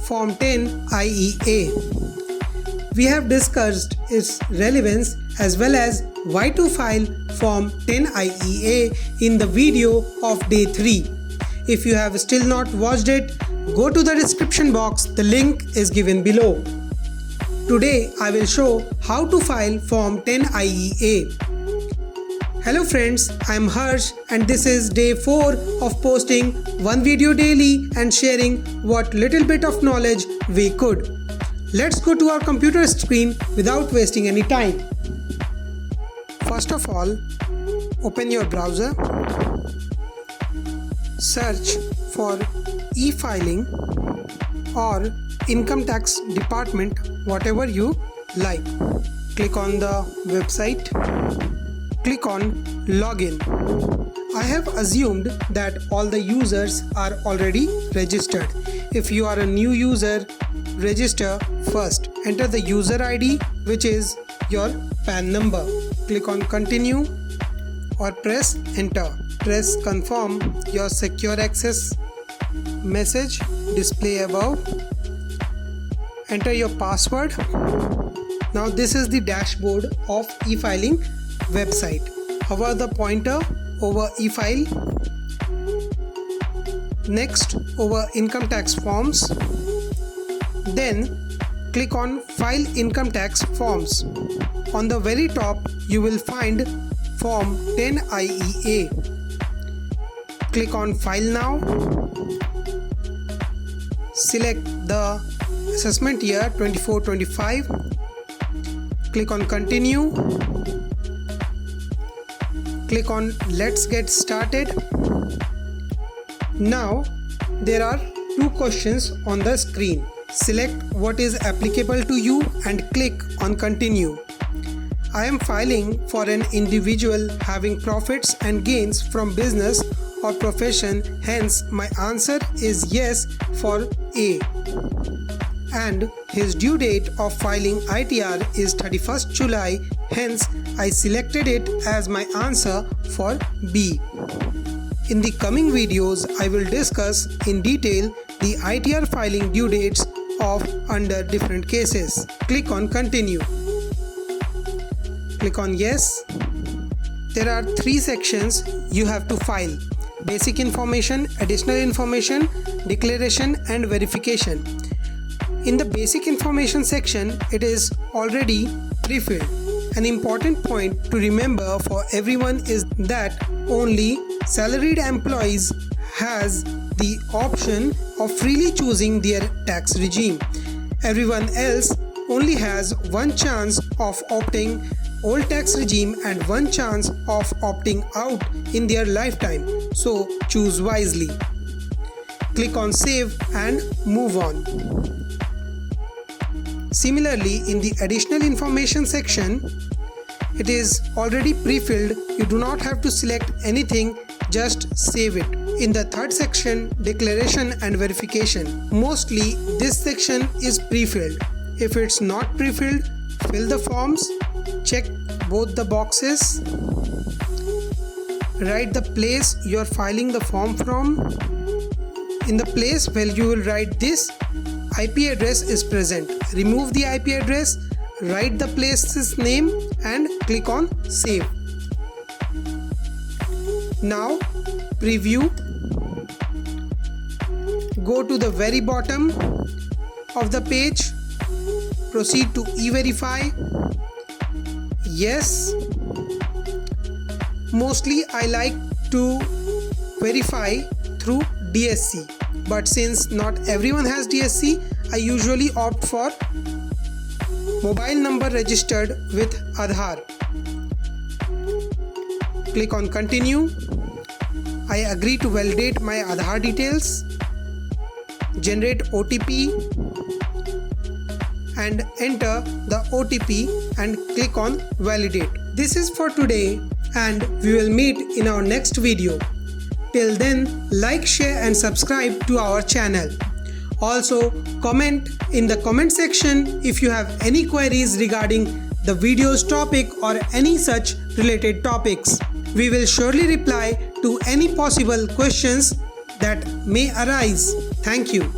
Form 10 IEA. We have discussed its relevance as well as why to file Form 10 IEA in the video of day 3. If you have still not watched it, go to the description box, the link is given below. Today I will show how to file Form 10 IEA. Hello friends, I am Harsh and this is day 4 of posting one video daily and sharing what little bit of knowledge we could. Let's go to our computer screen without wasting any time. First of all, open your browser, search for e-filing or income tax department, whatever you like. Click on the website, click on login. I have assumed that all the users are already registered. If you are a new user, register first. Enter the user ID, which is your PAN number. Click on continue or press enter. Press confirm. Your secure access message display above. Enter your password. Now this is the dashboard of e-filing website. Hover the pointer over e-file. Next over income tax forms. Then click on File Income Tax Forms. On the very top you will find Form 10 IEA. Click on File Now. Select the assessment year 24-25. Click on Continue. Click on Let's Get Started. Now there are two questions on the screen. Select what is applicable to you and click on Continue. I am filing for an individual having profits and gains from business or profession, hence my answer is yes for A. And his due date of filing ITR is 31st July, hence I selected it as my answer for B. In the coming videos, I will discuss in detail the ITR filing due dates of under different cases. Click on Continue. Click on Yes. There are 3 sections you have to file: Basic Information, Additional Information, Declaration and Verification. In the Basic Information section, it is already pre-filled. An important point to remember for everyone is that only salaried employees has the option of freely choosing their tax regime. Everyone else only has one chance of opting old tax regime and one chance of opting out in their lifetime. So choose wisely. Click on Save and move on. Similarly, in the Additional Information section, it is already pre-filled. You do not have to select anything, just save it. In the third section, Declaration and Verification, mostly this section is pre-filled. If it's not pre-filled, fill the forms, check both the boxes, write the place you are filing the form from. In the place where you will write this, IP address is present. Remove the IP address, write the place's name and click on Save. Now preview. Go to the very bottom of the page. Proceed to E-Verify. Yes. Mostly I like to verify through DSC, but since not everyone has DSC, I usually opt for mobile number registered with Aadhaar. Click on Continue. I agree to validate my Aadhaar details. Generate OTP and enter the OTP and click on Validate. This is for today and we will meet in our next video. Till then, like, share and subscribe to our channel. Also, comment in the comment section if you have any queries regarding the video's topic or any such related topics. We will surely reply to any possible questions that may arise. Thank you.